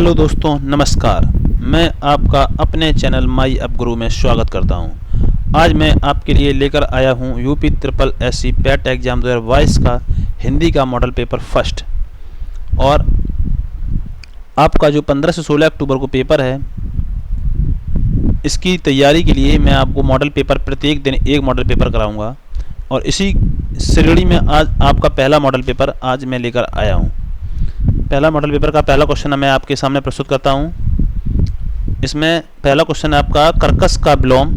Hello दोस्तों, नमस्कार। मैं आपका अपने चैनल माई अप गुरु में स्वागत करता हूं। आज मैं आपके लिए लेकर आया हूं UP triple SC PAT exam 2022 का हिंदी का मॉडल पेपर फर्स्ट। और आपका जो 15 से 16 अक्टूबर को पेपर है, इसकी तैयारी के लिए मैं आपको मॉडल पेपर प्रत्येक दिन एक मॉडल पेपर कराऊंगा। और इसी श्रेणी में आज आपका पहला मॉडल पेपर आज मैं लेकर आया हूं। पहला मॉडल पेपर का पहला क्वेश्चन मैं आपके सामने प्रस्तुत करता हूं। इसमें पहला क्वेश्चन है आपका, कर्कश का विलोम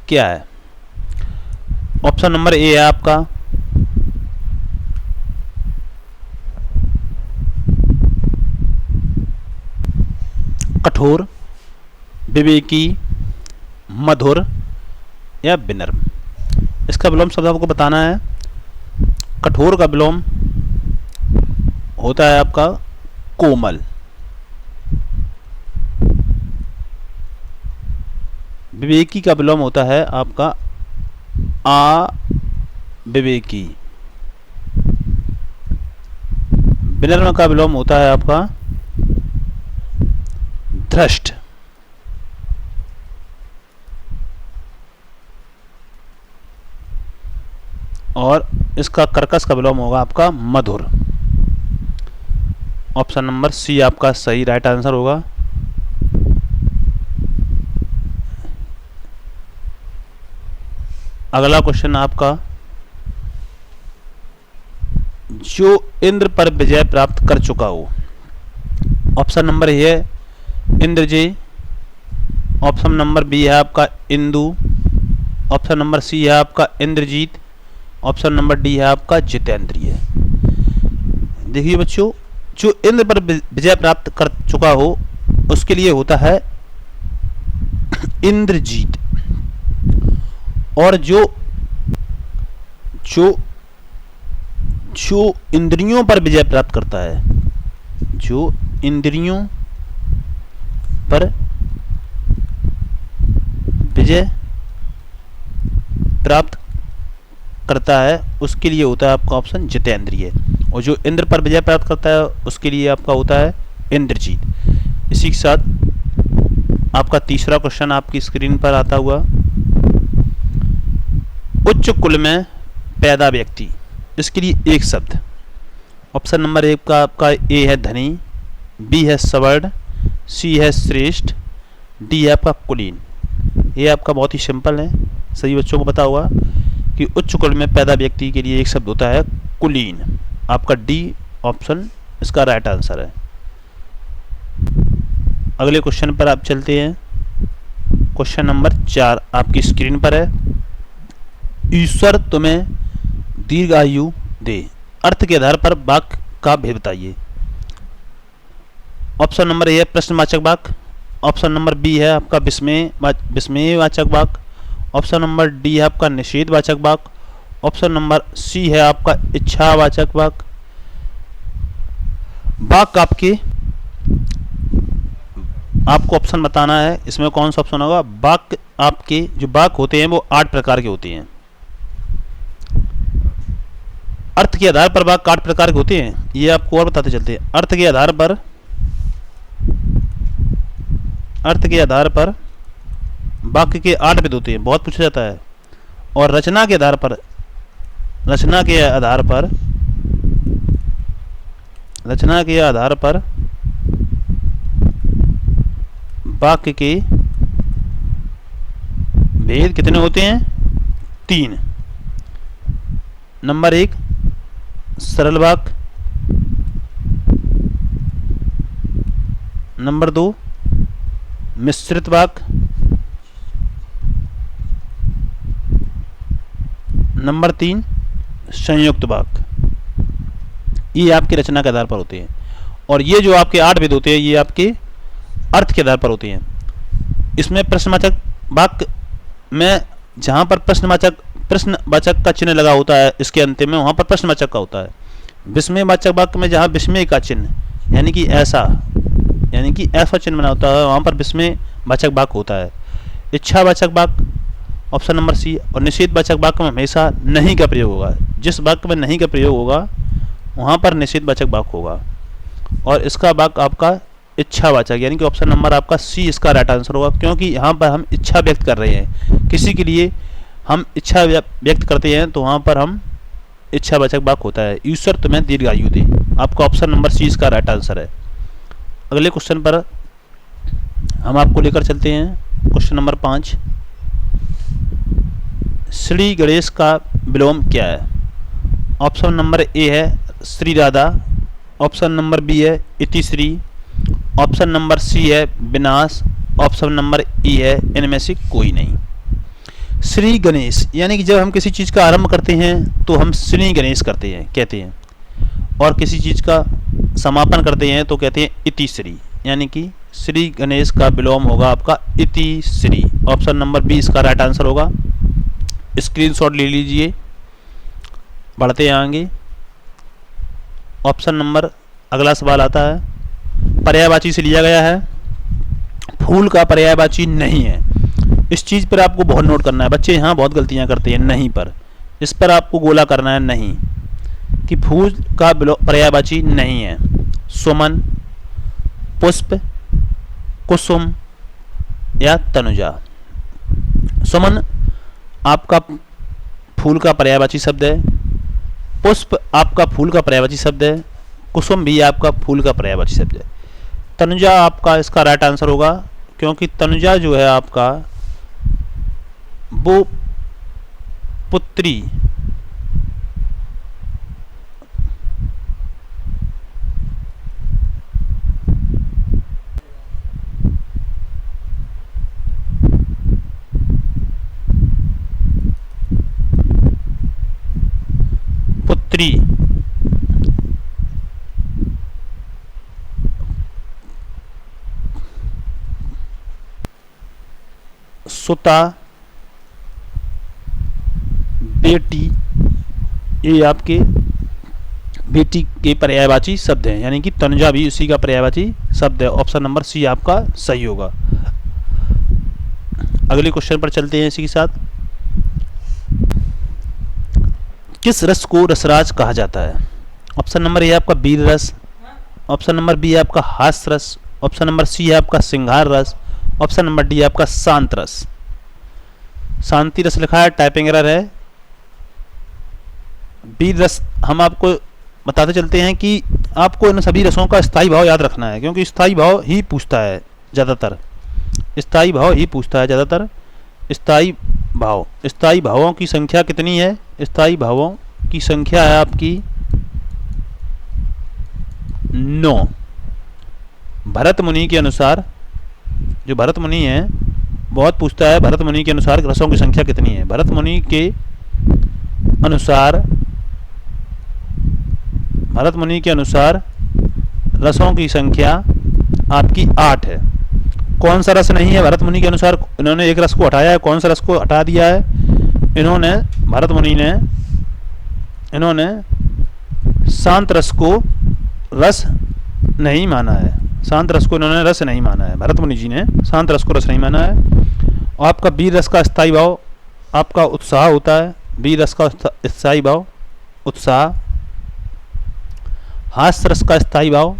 क्या है। ऑप्शन नंबर ए है आपका कठोर, विवेकी, मधुर या विनम्र। इसका विलोम शब्द आपको बताना है। कठोर का विलोम होता है आपका कोमल, विवेकी का विलोम होता है आपका अविवेकी, विनम्र का विलोम होता है आपका धृष्ट, और इसका कर्कश का विलोम होगा आपका मधुर। ऑप्शन नंबर सी आपका सही राइट आंसर होगा। अगला क्वेश्चन आपका, जो इंद्र पर विजय प्राप्त कर चुका हो। ऑप्शन नंबर ए है इंद्रजय, ऑप्शन नंबर बी है आपका इंदु, ऑप्शन नंबर सी है आपका इंद्रजीत, ऑप्शन नंबर डी है आपका जितेंद्रिय। देखिए बच्चों, जो इंद्र पर विजय प्राप्त कर चुका हो उसके लिए होता है इंद्रजीत। और जो जो जो इंद्रियों पर विजय प्राप्त करता है, जो इंद्रियों पर विजय प्राप्त करता है उसके लिए होता है आपका ऑप्शन जितेंद्रिय। और जो इंद्र पर विजय प्राप्त करता है उसके लिए आपका होता है इंद्रजीत। इसी के साथ आपका तीसरा क्वेश्चन आपकी स्क्रीन पर आता हुआ, उच्च कुल में पैदा व्यक्ति। इसके लिए एक शब्द। ऑप्शन नंबर एक का आपका ए है धनी, बी है सवर्ण, सी है श्रेष्ठ, डी है आपका कुलीन। ये आपका बहुत ही सिंपल है, सभी बच्चों को पता होगा कि उच्च कुल में पैदा व्यक्ति के लिए एक शब्द होता है कुलीन। आपका डी ऑप्शन इसका राइट आंसर है। अगले क्वेश्चन पर आप चलते हैं। क्वेश्चन नंबर 4 आपकी स्क्रीन पर है, ईश्वर तुम्हें दीर्घायु दे। अर्थ के आधार पर वाक्य का भेद बताइए। ऑप्शन नंबर ए है प्रश्नवाचक वाक्य, ऑप्शन नंबर बी है आपका विस्मयवाचक वाक्य, ऑप्शन नंबर डी है आपका निषेधवाचक वाक्य, ऑप्शन नंबर सी है आपका इच्छावाचक वाक्य। वाक्य आपको ऑप्शन बताना है, इसमें कौन सा ऑप्शन होगा। वाक्य आपके जो वाक्य होते हैं वो 8 प्रकार के होते हैं। अर्थ के आधार पर वाक्य 8 प्रकार के होते हैं, ये आपको और बताते चलते हैं। अर्थ के आधार पर वाक्य के 8 भेद होते हैं, बहुत पूछा जाता है। और रचना के आधार पर वाक्य के भेद कितने होते हैं? 3। नंबर 1 सरल वाक्य, नंबर 2 मिश्रित वाक्य, नंबर 3 संयुक्त वाक्य। ये आपकी रचना के आधार पर होते हैं। और ये जो आपके 8 भेद होते हैं ये आपके अर्थ के आधार पर होते हैं। इसमें प्रश्नवाचक वाक्य में जहाँ पर प्रश्नवाचक का चिन्ह लगा होता है इसके अंतिम में, वहाँ पर प्रश्नवाचक का होता है। विस्मयवाचक वाक्य में जहाँ विस्मय का चिन्ह यानी कि ऐसा चिन्ह बना होता है, वहाँ पर विस्मयवाचक वाक्य होता है। इच्छावाचक वाक्य ऑप्शन नंबर सी। और निषेधवाचक वाक्य में हमेशा नहीं का प्रयोग होगा। जिस वाक्य में नहीं का प्रयोग होगा वहाँ पर निषेधवाचक वाक्य होगा। और इसका वाक्य आपका इच्छावाचक, यानी कि ऑप्शन नंबर आपका सी इसका राइट आंसर होगा, क्योंकि यहाँ पर हम इच्छा व्यक्त कर रहे हैं, किसी के लिए हम इच्छा व्यक्त करते हैं तो वहाँ पर हम इच्छावाचक वाक्य होता है। ईश्वर तुम्हें दीर्घायु दे, आपका ऑप्शन नंबर सी इसका राइट आंसर है। अगले क्वेश्चन पर हम आपको लेकर चलते हैं, क्वेश्चन नंबर 5। श्री गणेश का विलोम क्या है? ऑप्शन नंबर ए है Shri Radha, option number B है इतिश्री, ऑप्शन नंबर सी है विनाश, ऑप्शन नंबर ई है इनमें से कोई नहीं। श्री गणेश यानी कि जब हम किसी चीज़ का आरंभ करते हैं तो हम श्री गणेश करते हैं कहते हैं, और किसी चीज़ का समापन करते हैं तो कहते हैं इतिश्री, यानी कि श्री गणेश का विलोम होगा आपका इतिश्री। ऑप्शन नंबर बी इसका राइट आंसर होगा। स्क्रीनशॉट ले लीजिए। बढ़ते हैं आगे। ऑप्शन नंबर अगला सवाल आता है, पर्यायवाची से लिया गया है, फूल का पर्यायवाची नहीं है। इस चीज़ पर आपको बहुत नोट करना है, बच्चे यहाँ बहुत गलतियाँ करते हैं नहीं पर, इस पर आपको गोला करना है नहीं, कि फूल का पर्यायवाची नहीं है। सुमन, पुष्प, कुसुम या तनुजा। सुमन आपका फूल का पर्यायवाची शब्द है, पुष्प आपका फूल का पर्यायवाची शब्द है, कुसुम भी आपका फूल का पर्यायवाची शब्द है। तनुजा आपका इसका राइट आंसर होगा, क्योंकि तनुजा जो है आपका वो पुत्री पुत्री सुता, बेटी, ये आपके बेटी के पर्यायवाची शब्द हैं, यानी कि तनुजा भी उसी का पर्यायवाची शब्द है। ऑप्शन नंबर सी आपका सही होगा। अगले क्वेश्चन पर चलते हैं इसी के साथ। किस रस को रसराज कहा जाता है? ऑप्शन नंबर ए आपका वीर रस, ऑप्शन नंबर बी है आपका हास्य रस, ऑप्शन नंबर सी है आपका श्रृंगार रस, ऑप्शन नंबर डी है आपका शांत रस। शांति रस लिखा है, टाइपिंग एरर है। वीर रस हम आपको बताते चलते हैं कि आपको इन सभी रसों का स्थायी भाव याद रखना है, क्योंकि स्थायी भाव ही पूछता है ज़्यादातर, स्थायी भाव ही पूछता है ज़्यादातर। स्थायी भावों की संख्या कितनी है? स्थायी भावों की संख्या है आपकी 9। भरत मुनि के अनुसार, जो भरत मुनि है बहुत पूछता है, भरत मुनि के अनुसार रसों की संख्या कितनी है? भरत मुनि के अनुसार रसों की संख्या आपकी 8 है। कौन सा रस नहीं है भरत मुनि के अनुसार? इन्होंने एक रस को हटाया है, कौन सा रस को हटा दिया है? भरत मुनि ने शांत रस को रस नहीं माना है। शांत रस को इन्होंने रस नहीं माना है, भरत मुनि जी ने शांत रस को रस नहीं माना है। और आपका वीर रस का स्थायी भाव आपका उत्साह होता है, वीर रस का स्थायी भाव उत्साह। हास्य रस का स्थायी भाव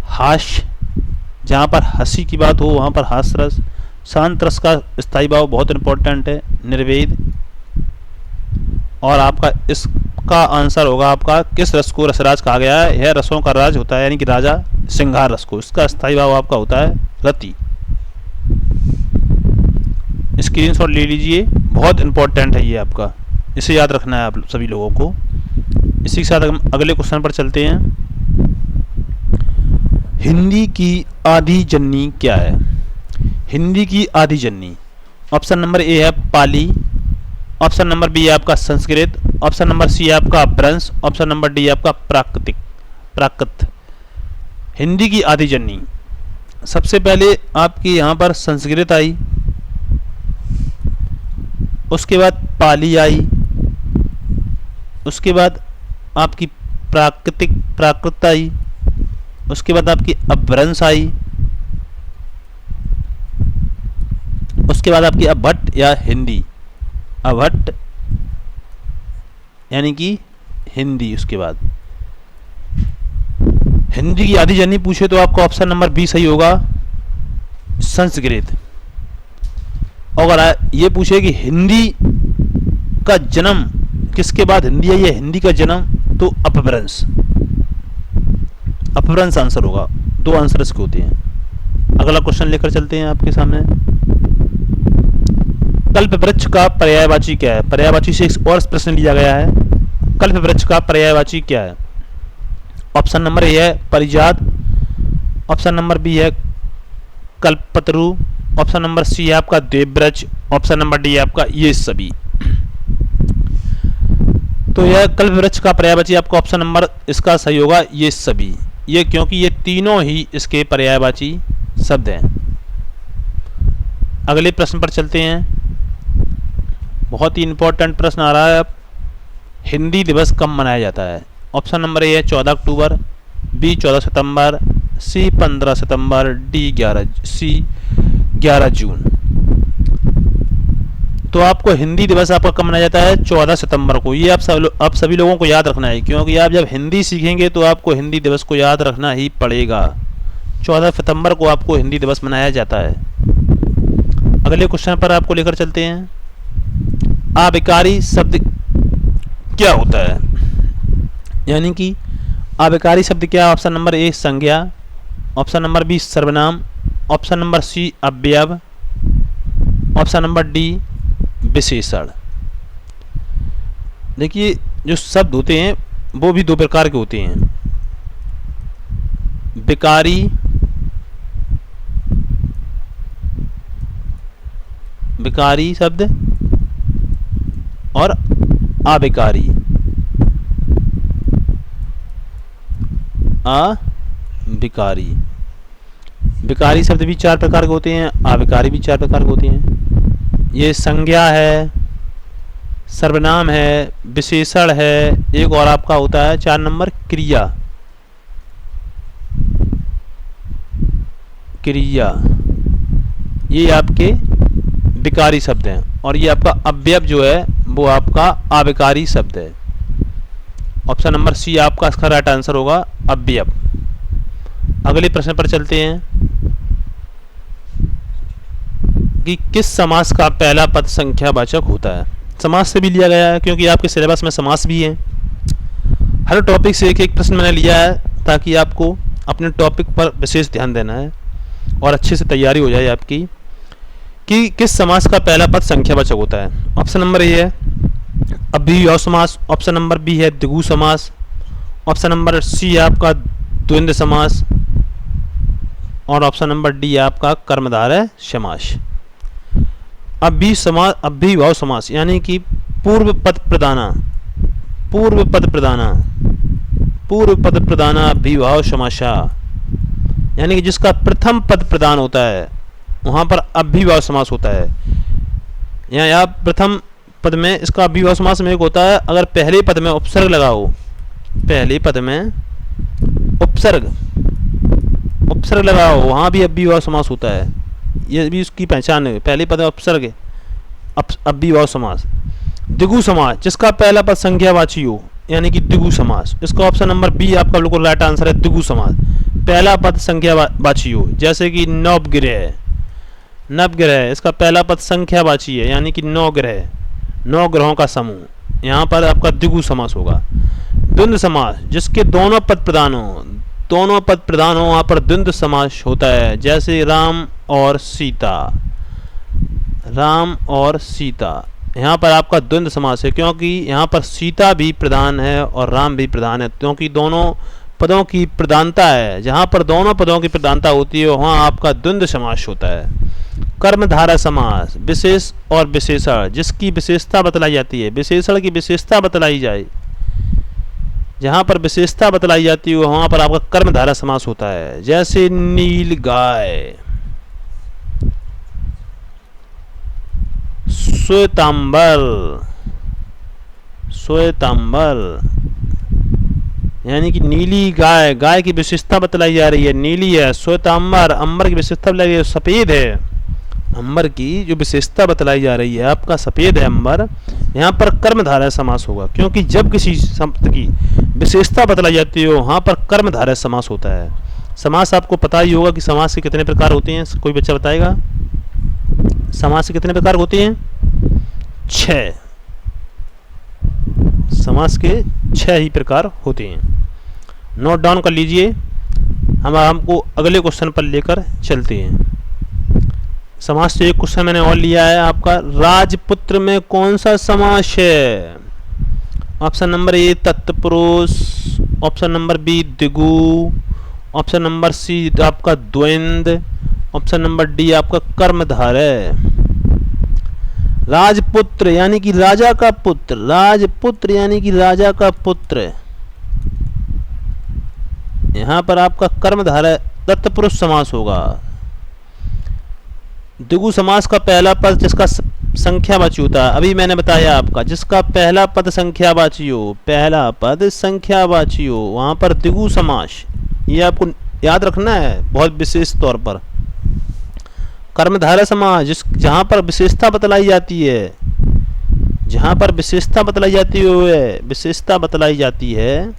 हास्य, जहाँ पर हंसी की बात हो वहाँ पर हास्य रस। शांत रस का स्थायी भाव बहुत इंपॉर्टेंट है, निर्वेद। और आपका इसका आंसर होगा आपका किस रस को रसराज कहा गया है? यह रसों का राज होता है, यानी कि राजा श्रृंगार रस को, इसका स्थायी भाव आपका होता है रति। स्क्रीनशॉट ले लीजिए, बहुत इंपॉर्टेंट है ये आपका, इसे याद रखना है आप सभी लोगों को। इसी के साथ हम अगले क्वेश्चन पर चलते हैं। हिंदी की आदि जननी क्या है? हिंदी की आदि जननी, ऑप्शन नंबर ए है पाली, ऑप्शन नंबर बी है आपका संस्कृत, ऑप्शन नंबर सी है आपका अपभ्रंश, ऑप्शन नंबर डी है आपका प्राकृत। हिंदी की आदि जननी, सबसे पहले आपकी यहाँ पर संस्कृत आई, उसके बाद पाली आई, उसके बाद आपकी प्राकृत आई, उसके बाद आपकी अपभ्रंश आई, उसके बाद आपकी अभट्ट या हिंदी, अभट्ट यानी कि हिंदी। उसके बाद हिंदी की आधी जननी पूछे तो आपका ऑप्शन नंबर बी सही होगा, संस्कृत। अगर ये पूछे कि हिंदी का जन्म किसके बाद हिंदी आई है, हिंदी का जन्म, तो अपभ्रंश, अपभ्रंश आंसर होगा। दो आंसर इसके होते हैं। अगला क्वेश्चन लेकर चलते हैं आपके सामने। कल्प वृक्ष का पर्यायवाची क्या है? पर्यायवाची से एक और प्रश्न लिया गया है। कल्प वृक्ष का पर्यायवाची क्या है? ऑप्शन नंबर ए है परिजात, ऑप्शन नंबर बी है कल्पतरु, ऑप्शन नंबर सी है आपका देववृक्ष, ऑप्शन नंबर डी है आपका ये सभी। तो यह कल्प वृक्ष का पर्यायवाची आपका ऑप्शन नंबर इसका सही होगा ये सभी। ये क्योंकि ये तीनों ही इसके पर्यायवाची शब्द हैं। अगले प्रश्न पर चलते हैं। बहुत ही इंपॉर्टेंट प्रश्न आ रहा है अब। हिंदी दिवस कब मनाया जाता है? ऑप्शन नंबर ए है 14 अक्टूबर, बी 14 सितंबर, सी 15 सितंबर, डी 11 जून। तो आपको हिंदी दिवस आपका कब मनाया जाता है? 14 सितंबर को। ये आप सभी लोगों को याद रखना है, क्योंकि आप जब हिंदी सीखेंगे तो आपको हिंदी दिवस को याद रखना ही पड़ेगा। 14 सितंबर को आपको हिंदी दिवस मनाया जाता है। अगले क्वेश्चन पर आपको लेकर चलते हैं। आविकारी शब्द क्या होता है? यानी कि आविकारी शब्द क्या? ऑप्शन नंबर ए संज्ञा, ऑप्शन नंबर बी सर्वनाम, ऑप्शन नंबर सी अव्यय, ऑप्शन नंबर डी विशेषण। देखिए जो शब्द होते हैं वो भी दो प्रकार के होते हैं, विकारी, विकारी शब्द और अविकारी। अविकारी, विकारी शब्द भी चार प्रकार के होते हैं, अविकारी भी चार प्रकार के होते हैं। ये संज्ञा है, सर्वनाम है, विशेषण है, एक और आपका होता है 4 नंबर क्रिया। क्रिया ये आपके विकारी शब्द हैं, और ये आपका अव्यय जो है वो आपका अविकारी शब्द है। ऑप्शन नंबर सी आपका इसका राइट आंसर होगा अव्यय। अगले प्रश्न पर चलते हैं कि किस समास का पहला पद संख्यावाचक होता है? समास से भी लिया गया है, क्योंकि आपके सिलेबस में समास भी है। हर टॉपिक से एक एक प्रश्न मैंने लिया है ताकि आपको अपने टॉपिक पर विशेष ध्यान देना है और अच्छे से तैयारी हो जाए आपकी कि किस समास का पहला पद संख्यावाचक होता है। ऑप्शन नंबर ए है अव्ययीभाव समास, ऑप्शन नंबर बी है द्विगु समास, ऑप्शन नंबर सी है आपका द्वंद्व समास, और ऑप्शन नंबर डी है आपका कर्मधारय समास। अव्ययीभाव समास यानी कि पूर्व पद प्रदाना, पूर्व पद प्रदाना, पूर्व पद प्रदाना अव्ययीभाव समासा, यानी कि जिसका प्रथम पद प्रदान होता है वहां पर अव्ययीभाव समास होता है। यहाँ प्रथम पद में इसका अव्ययीभाव समास में एक होता है अगर पहले पद में उपसर्ग लगा हो, पहले पद में उपसर्ग लगा हो वहां भी अव्ययीभाव समास होता है। ये भी उसकी पहचान है, पहले पद में उपसर्ग अव्ययीभाव समास। द्विगु समास जिसका पहला पद संख्यावाची हो यानी कि द्विगु समास, इसका ऑप्शन नंबर बी आपका बिल्कुल राइट आंसर है। द्विगु समास पहला पद संख्यावाची हो, जैसे कि नवग्रह, नवग्रह इसका पहला पद संख्यावाची है यानी कि 9 ग्रह, 9 ग्रहों का समूह, यहाँ पर आपका द्विगु समास होगा। द्वंद्व समास जिसके दोनों पद प्रदान हो, दोनों पद प्रदान हो वहाँ पर द्वंद्व समास होता है, जैसे राम और सीता, राम और सीता। यहाँ पर आपका द्वंद्व समास है क्योंकि यहाँ पर सीता भी प्रधान है और राम भी प्रधान है, क्योंकि दोनों पदों की प्रधानता है। जहाँ पर दोनों पदों की प्रधानता होती है वहाँ आपका द्वंद्व समास होता है। कर्मधारय समास विशेष और विशेषण जिसकी विशेषता बतलाई जाती है, विशेषण की विशेषता बतलाई जाए, जहाँ पर विशेषता बतलाई जाती है वहाँ पर आपका कर्मधारय समास होता है, जैसे नील गाय, श्वेतांबर, श्वेतांबर यानी कि नीली गाय, गाय की विशेषता बतलाई जा रही है, नीली है। श्वेतांबर, अंबर की विशेषता बतलाई है, सफेद है। अंबर की जो विशेषता बतलाई जा रही है, आपका सफेद है अंबर, यहाँ पर कर्मधारय समास होगा, क्योंकि जब किसी शब्द की विशेषता बतलाई जाती है वहाँ पर कर्मधारय समास होता है। समास आपको पता ही होगा कि समास के कितने प्रकार होते हैं, कोई बच्चा बताएगा? समास के कितने प्रकार होते हैं? 6। समास के 6 ही प्रकार होते हैं। नोट डाउन कर लीजिए। हम हमको अगले क्वेश्चन पर लेकर चलते हैं। समास से एक क्वेश्चन मैंने और लिया है आपका, राजपुत्र में कौन सा समास है? ऑप्शन नंबर ए तत्पुरुष, ऑप्शन नंबर बी द्विगु, ऑप्शन नंबर सी आपका द्वंद्व, ऑप्शन नंबर डी आपका कर्मधारय। राजपुत्र यानी कि राजा का पुत्र, राजपुत्र यानी कि राजा का पुत्र, यहां पर आपका कर्मधारय तत्पुरुष समास होगा। द्विगु समास का पहला पद जिसका संख्यावाची होता है, अभी मैंने बताया आपका, जिसका पहला पद संख्यावाची हो, पहला पद संख्यावाची हो, वहां पर द्विगु समास, ये आपको याद रखना है बहुत विशेष तौर पर। कर्मधारय समास जहां पर विशेषता बतलाई जाती है, जहां पर विशेषता बतलाई जाती है, विशेषता बतलाई जाती है,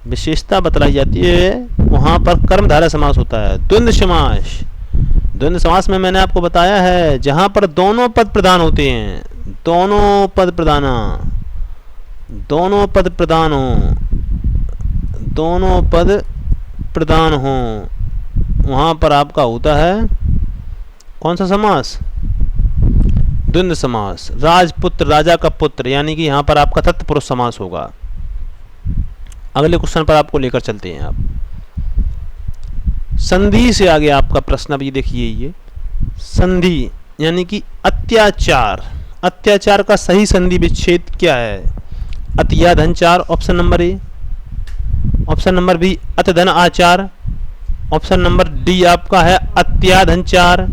विशेषता बतलाई जाती है, वहां पर कर्मधारय समास होता है। द्वंद्व समास, द्वंद्व समास में मैंने आपको बताया है जहां पर दोनों पद प्रधान होते हैं, दोनों पद प्रधान, दोनों पद प्रधान हो, दोनों पद प्रधान हो, वहां पर आपका होता है कौन सा समास? द्वंद्व समास। राजपुत्र, राजा का पुत्र, यानी कि यहां पर आपका तत्पुरुष समास होगा। अगले क्वेश्चन पर आपको लेकर चलते हैं। आप संधि से आगे आपका प्रश्न अभी देखिए, ये संधि यानी कि अत्याचार, अत्याचार का सही संधि विच्छेद क्या है? अतिया धनचार, option number A, option number B अत धन आचार, ऑप्शन नंबर डी आपका है अत्या धनचार,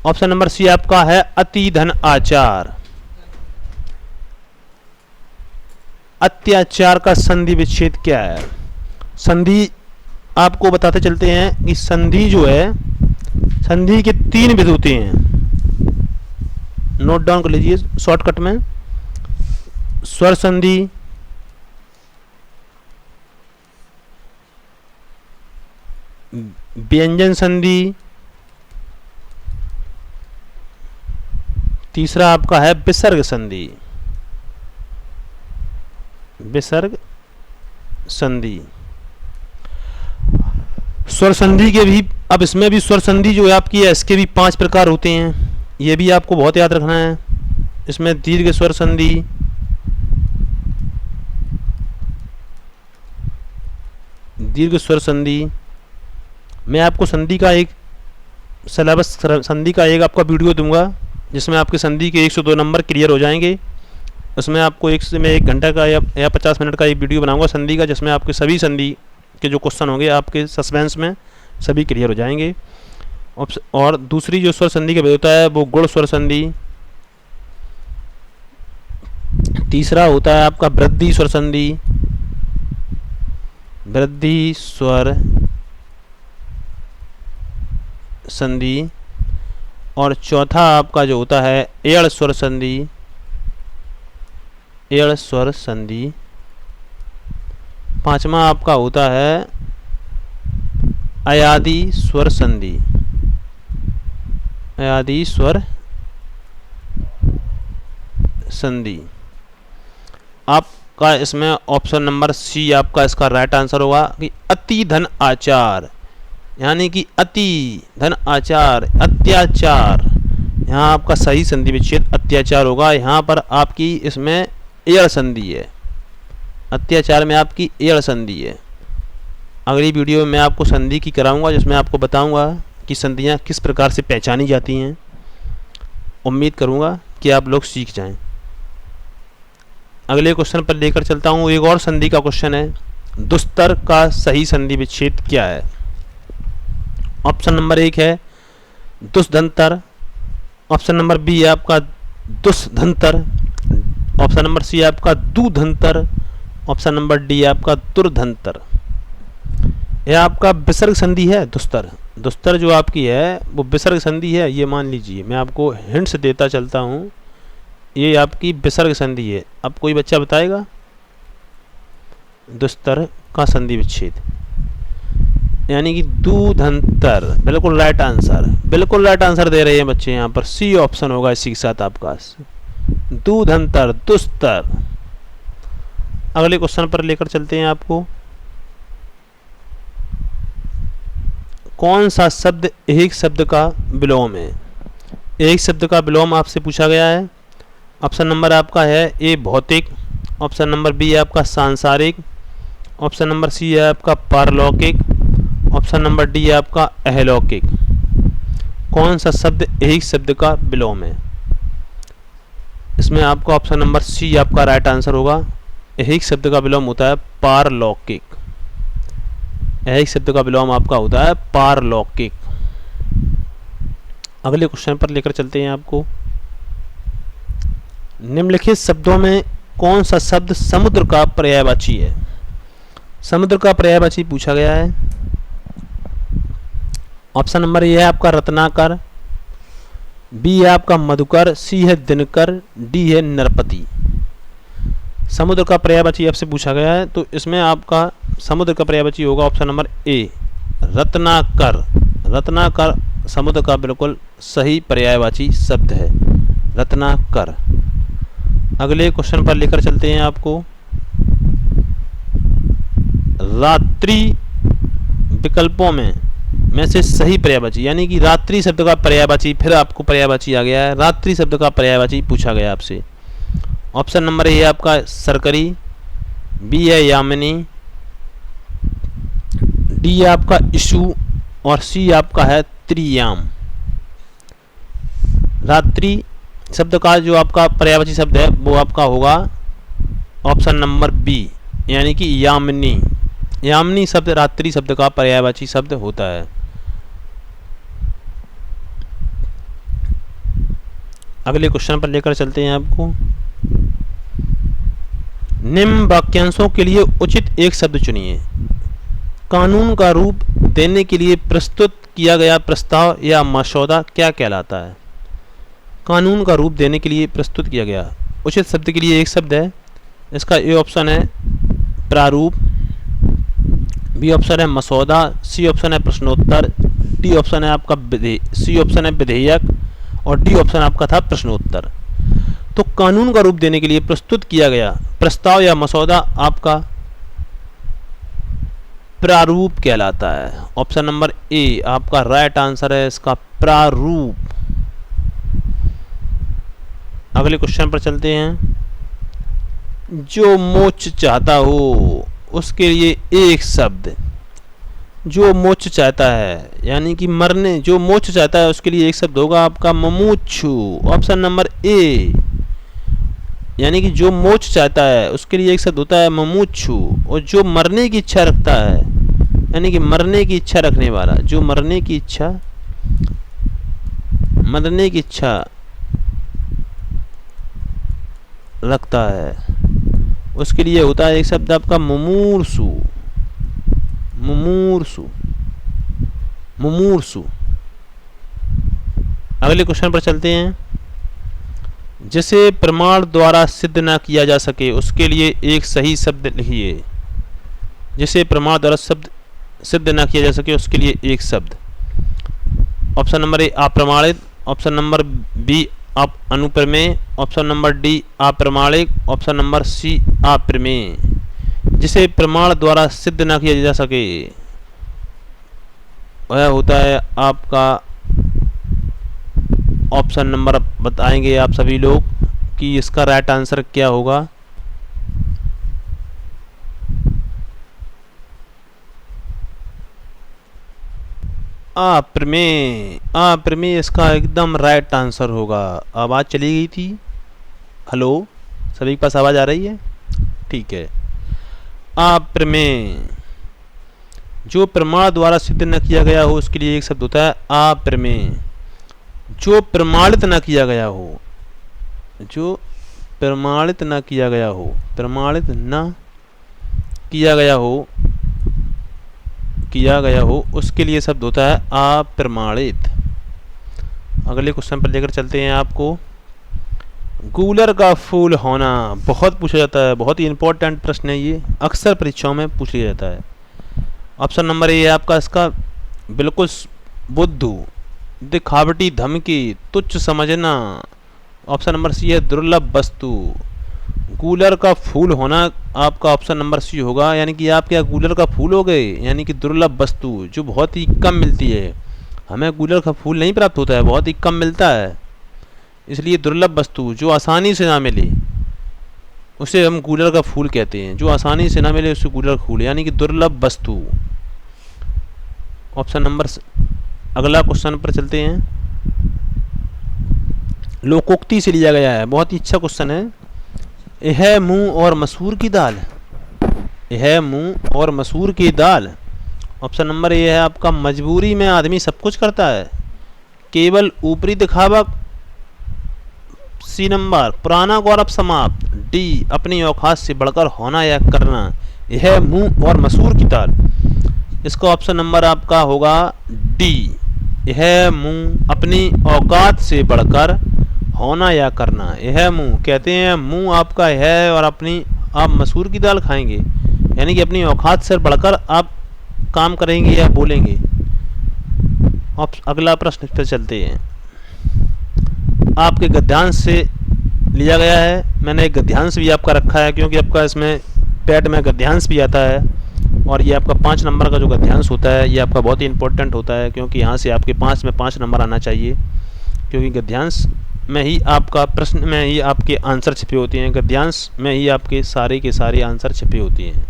ऑप्शन नंबर सी आपका है अति धन आचार। अत्याचार का संधि विच्छेद क्या है? संधि आपको बताते चलते हैं कि संधि जो है, संधि के 3 विध होते हैं। नोट डाउन कर लीजिए शॉर्टकट में। स्वर संधि, व्यंजन संधि, तीसरा आपका है विसर्ग संधि, विसर्ग संधि। स्वर संधि के भी, अब इसमें भी स्वर संधि जो है आपकी है, इसके भी 5 प्रकार होते हैं, ये भी आपको बहुत याद रखना है। इसमें दीर्घ स्वर संधि, दीर्घ स्वर संधि, मैं आपको संधि का एक सिलेबस, संधि का एक आपका वीडियो दूंगा जिसमें आपके संधि के 102 नंबर क्लियर हो जाएंगे। उसमें आपको मैं 1 घंटा का या 50 मिनट का एक वीडियो बनाऊंगा संधि का, जिसमें आपके सभी संधि के जो क्वेश्चन होंगे आपके सस्पेंस में सभी क्लियर हो जाएंगे। और दूसरी जो स्वर संधि का भेद होता है वो गुण स्वर संधि, तीसरा होता है आपका वृद्धि स्वर संधि, वृद्धि स्वर संधि, और चौथा आपका जो होता है एड़ स्वर संधि, एड़ स्वर संधि, पांचवा आपका होता है अयादि स्वर संधि, अयादि स्वर संधि। आपका इसमें ऑप्शन नंबर सी आपका इसका राइट आंसर होगा कि अति धन आचार, यानी कि अति धन आचार, अत्याचार, यहाँ आपका सही संधि विच्छेद अत्याचार होगा। यहाँ पर आपकी इसमें एड़ संधि है, अत्याचार में आपकी एड़ संधि है। अगली वीडियो में मैं आपको संधि की कराऊंगा, जिसमें आपको बताऊंगा कि संधियाँ किस प्रकार से पहचानी जाती हैं। उम्मीद करूंगा कि आप लोग सीख जाएं। अगले क्वेश्चन पर लेकर चलता हूं। एक और संधि का क्वेश्चन है, दुस्तर का सही संधि विच्छेद क्या है? ऑप्शन नंबर 1 है दुष्धंतर, ऑप्शन नंबर बी है आपका दुष्धंतर, ऑप्शन नंबर सी है आपका दुधंतर, ऑप्शन नंबर डी है आपका दुर्धंतर। यह आपका विसर्ग संधि है दुस्तर, दुस्तर जो आपकी है वो विसर्ग संधि है, ये मान लीजिए। मैं आपको हिंट्स देता चलता हूँ, ये आपकी विसर्ग संधि है। अब कोई बच्चा बताएगा दुस्तर का संधि विच्छेद, यानी कि दूधंतर। बिल्कुल राइट आंसर, बिल्कुल राइट आंसर दे रहे हैं बच्चे यहाँ पर। सी ऑप्शन होगा इसी के साथ आपका, दूधंतर, दुस्तर। अगले क्वेश्चन पर लेकर चलते हैं आपको। कौन सा शब्द एक शब्द का विलोम है? एक शब्द का विलोम आपसे पूछा गया है। ऑप्शन नंबर आपका है ए भौतिक, ऑप्शन नंबर बी है आपका सांसारिक, ऑप्शन नंबर सी है आपका पारलौकिक, ऑप्शन नंबर डी है आपका अहलौकिक। कौन सा शब्द एक शब्द का विलोम है? इसमें आपका ऑप्शन नंबर सी आपका राइट आंसर होगा। एक शब्द का विलोम होता है पारलौकिक। एक शब्द का विलोम आपका होता है पारलौकिक। अगले क्वेश्चन पर लेकर चलते हैं आपको। निम्नलिखित शब्दों में कौन सा शब्द समुद्र का पर्यायवाची है? समुद्र का पर्यायवाची पूछा गया है। ऑप्शन नंबर ए है आपका रत्नाकर, बी है आपका मधुकर, सी है दिनकर, डी है नरपति। समुद्र का पर्यायवाची आपसे पूछा गया है, तो इसमें आपका समुद्र का पर्यायवाची होगा ऑप्शन नंबर ए रत्नाकर। रत्नाकर समुद्र का बिल्कुल सही पर्यायवाची शब्द है, रत्नाकर। अगले क्वेश्चन पर लेकर चलते हैं आपको। रात्रि विकल्पों में से सही पर्यायवाची, यानी कि रात्रि शब्द का पर्यायवाची, फिर आपको पर्यायवाची आ गया है। रात्रि शब्द का पर्यायवाची पूछा गया आपसे। ऑप्शन नंबर ए है आपका सरकरी, बी है यामिनी, डी है आपका इशू और सी आपका है त्रियाम। रात्रि शब्द का जो आपका पर्यायवाची शब्द है वो आपका होगा ऑप्शन नंबर बी, यानी कि यामिनी। यामिनी शब्द रात्रि शब्द का पर्यायवाची शब्द होता है। अगले क्वेश्चन पर लेकर चलते हैं आपको। निम्न वाक्यांशों के लिए उचित एक शब्द चुनिए। कानून का रूप देने के लिए प्रस्तुत किया गया प्रस्ताव या मसौदा क्या कहलाता है? कानून का रूप देने के लिए प्रस्तुत किया गया उचित शब्द के लिए एक शब्द है। इसका ए ऑप्शन है प्रारूप, बी ऑप्शन है मसौदा, सी ऑप्शन है प्रश्नोत्तर, डी ऑप्शन है आपका सी ऑप्शन है विधेयक और डी ऑप्शन आपका था प्रश्नोत्तर। तो कानून का रूप देने के लिए प्रस्तुत किया गया प्रस्ताव या मसौदा आपका प्रारूप कहलाता है। ऑप्शन नंबर ए आपका राइट आंसर है इसका, प्रारूप। अगले क्वेश्चन पर चलते हैं। जो मोक्ष चाहता हो उसके लिए एक शब्द। जो मोक्ष चाहता है यानी कि मरने, जो मोक्ष चाहता है उसके लिए एक शब्द होगा आपका मुमुक्षु। ऑप्शन नंबर ए, यानी कि जो मोक्ष चाहता है उसके लिए एक शब्द होता है मुमुक्षु। और जो मरने की इच्छा रखता है, यानी कि मरने की इच्छा रखने वाला, जो मरने की इच्छा रखता है उसके लिए होता है एक शब्द आपका मुमूर्षु। मुमूर्षु, मुमूर्षु। अगले क्वेश्चन पर चलते हैं। जिसे प्रमाण द्वारा सिद्ध न किया जा सके उसके लिए एक सही शब्द लिखिए। जिसे प्रमाण द्वारा शब्द सिद्ध न किया जा सके उसके लिए एक शब्द। ऑप्शन नंबर ए अप्रमाणित, ऑप्शन नंबर बी अनुप्रमेय, ऑप्शन नंबर डी अप्रमाणिक, ऑप्शन नंबर सी अप्रमेय। जिसे प्रमाण द्वारा सिद्ध न किया जा सके वह होता है आपका ऑप्शन नंबर, बताएंगे आप सभी लोग कि इसका राइट आंसर क्या होगा। अप्रमेय। अप्रमेय इसका एकदम राइट आंसर होगा। आवाज़ चली गई थी। हेलो, सभी के पास आवाज़ आ रही है? ठीक है। अप्रमेय, जो प्रमाण द्वारा सिद्ध न किया गया हो उसके लिए एक शब्द होता है अप्रमेय। जो प्रमाणित न किया गया हो, जो प्रमाणित न किया गया हो, प्रमाणित न किया गया हो किया गया हो उसके लिए शब्द होता है अप्रमाणित। अगले क्वेश्चन पर लेकर चलते हैं आपको। गूलर का फूल होना बहुत पूछा जाता है, बहुत ही इंपॉर्टेंट प्रश्न है ये, अक्सर परीक्षाओं में पूछ लिया जाता है। ऑप्शन नंबर ए है आपका इसका बिल्कुल बुद्धू, दिखावटी, धमकी, तुच्छ समझना। ऑप्शन नंबर सी है दुर्लभ वस्तु। गूलर का फूल होना आपका ऑप्शन नंबर सी होगा, यानी कि आप क्या गूलर का फूल हो गए, यानी कि दुर्लभ वस्तु जो बहुत ही कम मिलती है। हमें गूलर का फूल नहीं प्राप्त होता है, बहुत ही कम मिलता है, इसलिए दुर्लभ वस्तु जो आसानी से ना मिले उसे हम गूलर का फूल कहते हैं। जो आसानी से ना मिले उसे गूलर का फूल, यानी कि दुर्लभ वस्तु। ऑप्शन नंबर अगला क्वेश्चन पर चलते हैं। लोकोक्ति से लिया गया है, बहुत ही अच्छा क्वेश्चन है। यह मूंग और मसूर की दाल, यह मूंग और मसूर की दाल। ऑप्शन नंबर ए है आपका मजबूरी में आदमी सब कुछ करता है, केवल ऊपरी दिखावा। सी नंबर पुराना गौरव समाप्त। डी अपनी औकात से बढ़कर होना या करना। यह मूंग और मसूर की दाल, इसका ऑप्शन नंबर आपका होगा डी। यह मूंग अपनी औकात से बढ़कर होना या करना। यह मूंग कहते हैं, मूंग आपका है और अपनी आप मसूर की दाल खाएंगे, यानी कि अपनी औकात से बढ़कर आप काम करेंगे या बोलेंगे। अगला प्रश्न पर चलते हैं। आपके गद्यांश से लिया गया है, मैंने एक गद्यांश भी आपका रखा है क्योंकि आपका इसमें पैट में गद्यांश भी आता है, और ये आपका 5 नंबर का जो गद्यांश होता है ये आपका बहुत ही इंपॉर्टेंट होता है, क्योंकि यहाँ से आपके 5 में 5 नंबर आना चाहिए, क्योंकि गद्यांश में ही आपका प्रश्न में ही आपके आंसर छिपे होते हैं, गद्यांश में ही आपके सारे के सारे आंसर छिपे होते हैं।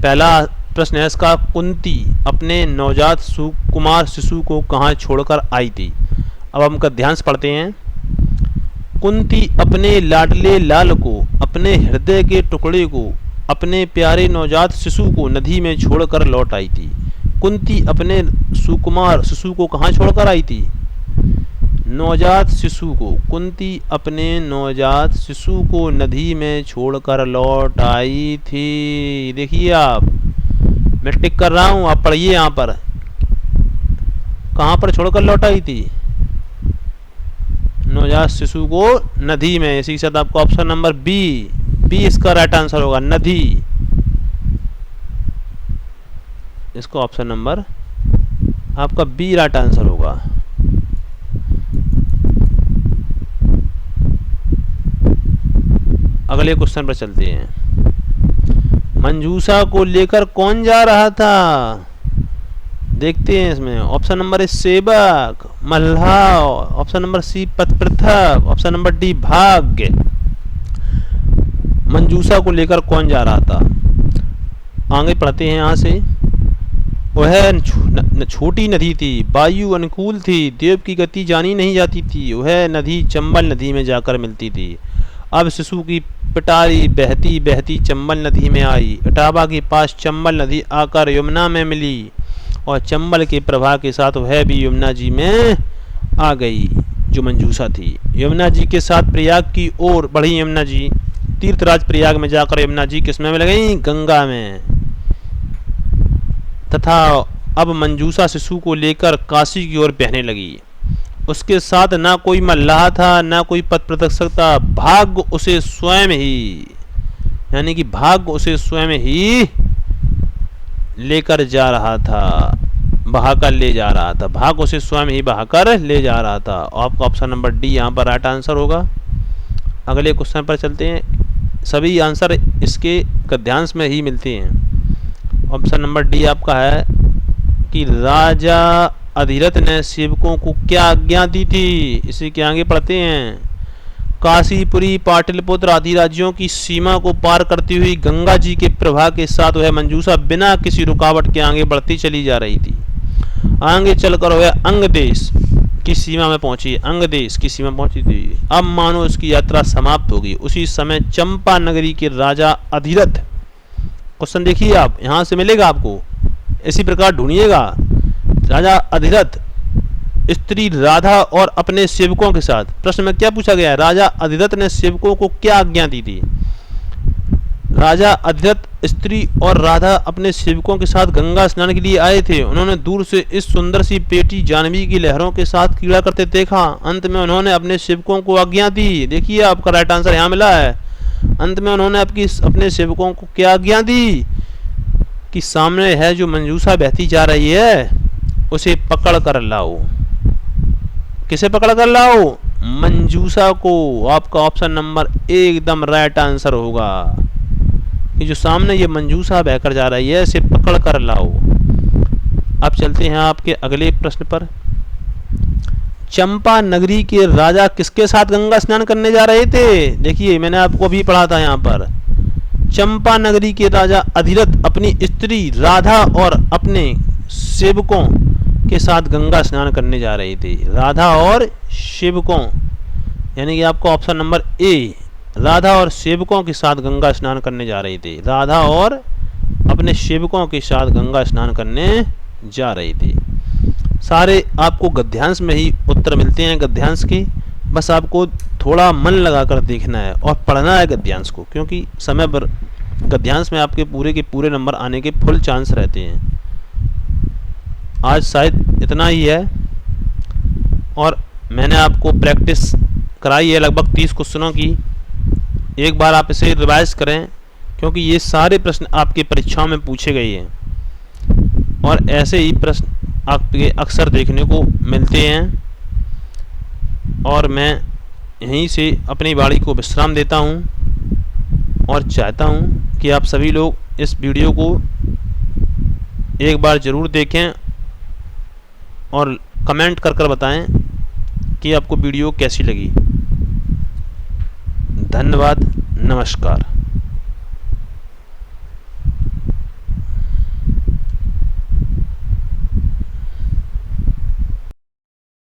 पहला प्रश्न है इसका, कुंती अपने नवजात सुकुमार शिशु को कहाँ छोड़कर आई थी। अब हम गद्यांश पढ़ते हैं। कुंती अपने लाडले लाल को, अपने हृदय के टुकड़े को, अपने प्यारे नवजात शिशु को नदी में छोड़कर लौट आई थी। कुंती अपने सुकुमार शिशु को कहाँ छोड़कर आई थी, नवजात शिशु को। कुंती अपने नवजात शिशु को नदी में छोड़कर लौट आई थी। देखिए आप, मैं टिक कर रहा हूं, आप पढ़िए यहाँ पर, कहाँ पर छोड़कर लौट आई थी, नवजात शिशु को नदी में। इसी के साथ आपका ऑप्शन नंबर बी, बी इसका राइट आंसर होगा, नदी। इसका ऑप्शन नंबर आपका बी राइट आंसर होगा। अगले क्वेश्चन पर चलते हैं। मंजूषा को लेकर कौन जा रहा था, देखते हैं इसमें। ऑप्शन नंबर ए सेवक, मल्लाह। ऑप्शन नंबर सी पथ पृथक। ऑप्शन नंबर डी भाग्य। मंजूषा को लेकर कौन जा रहा था, आगे पढ़ते हैं यहाँ से। वह छोटी नदी थी, वायु अनुकूल थी, देव की गति जानी नहीं जाती थी। वह नदी चंबल नदी में जाकर मिलती थी। अब शिशु की पिटारी बहती बहती चंबल नदी में आई। इटावा के पास चंबल नदी आकर यमुना में मिली और चंबल के प्रवाह के साथ वह भी यमुना जी में आ गई। जो मंजूषा थी, यमुना जी के साथ प्रयाग की ओर बढ़ी। यमुना जी तीर्थराज प्रयाग में जाकर यमुना जी किसमें मिल गई, गंगा में। तथा अब मंजूषा शिशु को लेकर काशी की ओर बहने लगी। उसके साथ ना कोई मल्लाह था, ना कोई पथ प्रदर्शक था। भाग्य उसे स्वयं ही, यानी कि भाग्य उसे स्वयं ही लेकर जा रहा था, बहाकर ले जा रहा था। भाग्य उसे स्वयं ही बहाकर ले जा रहा था। आपका ऑप्शन नंबर डी यहाँ पर राइट आंसर होगा। अगले क्वेश्चन पर चलते हैं। सभी आंसर इसके गद्यांश में ही मिलते हैं। ऑप्शन नंबर डी आपका है कि राजा अधिरथ ने सेवकों को क्या आज्ञा दी थी। इसी के आगे पढ़ते हैं। काशीपुरी पाटलिपुत्र आदि राज्यों की सीमा को पार करती हुई गंगा जी के प्रवाह के साथ वह मंजूषा बिना किसी रुकावट के आगे बढ़ती चली जा रही थी। आगे चलकर वह अंग देश की सीमा में पहुंची, अंग देश की सीमा पहुंची थी। अब मानो उसकी यात्रा समाप्त होगी। उसी समय चंपा नगरी के राजा अधिरथ, क्वेश्चन देखिए आप, यहां से मिलेगा आपको, इसी प्रकार ढूंढिएगा। राजा अधिरथ स्त्री राधा और अपने सेवकों के साथ, प्रश्न में क्या पूछा गया है, राजा अधिरथ ने सेवकों को क्या आज्ञा दी थी। राजा अधिरथ स्त्री और राधा अपने सेवकों के साथ गंगा स्नान के लिए आए थे। उन्होंने दूर से इस सुंदर सी बेटी जाह्नवी की लहरों के साथ क्रीड़ा करते देखा। अंत में उन्होंने अपने सेवकों को आज्ञा दी। देखिए आपका राइट आंसर यहाँ मिला है। अंत में उन्होंने अपने सेवकों को क्या आज्ञा दी कि सामने है जो मंजूषा बहती जा रही है उसे पकड़ कर लाओ। किसे पकड़ कर लाओ? मंजूषा को। आपका ऑप्शन नंबर एकदम राइट आंसर होगा कि जो सामने ये मंजूषा बहकर जा रही है इसे पकड़ कर लाओ। अब चलते हैं आपके अगले प्रश्न पर। चंपा नगरी के राजा किसके साथ गंगा स्नान करने जा रहे थे? देखिए मैंने आपको अभी पढ़ा था यहाँ पर। चंपा नगरी के राजा अधिरथ अपनी स्त्री राधा और अपने सेवकों के साथ गंगा स्नान करने जा रहे थे। राधा और सेवकों, यानी कि आपका ऑप्शन नंबर ए, राधा और सेवकों के साथ गंगा स्नान करने जा रहे थे। राधा और अपने सेवकों के साथ गंगा स्नान करने जा रहे थे। सारे आपको गद्यांश में ही उत्तर मिलते हैं गद्यांश के। बस आपको थोड़ा मन लगाकर देखना है और पढ़ना है गद्यांश को, क्योंकि समय पर गद्यांश में आपके पूरे के पूरे नंबर आने के फुल चांस रहते हैं। आज शायद इतना ही है और मैंने आपको प्रैक्टिस कराई है लगभग 30 क्वेश्चनों की। एक बार आप इसे रिवाइज करें, क्योंकि ये सारे प्रश्न आपकी परीक्षाओं में पूछे गए हैं और ऐसे ही प्रश्न आपके अक्सर देखने को मिलते हैं। और मैं यहीं से अपनी वाणी को विश्राम देता हूं और चाहता हूं कि आप सभी लोग इस वीडियो को एक बार ज़रूर देखें और कमेंट कर बताएं कि आपको वीडियो कैसी लगी। धन्यवाद, नमस्कार।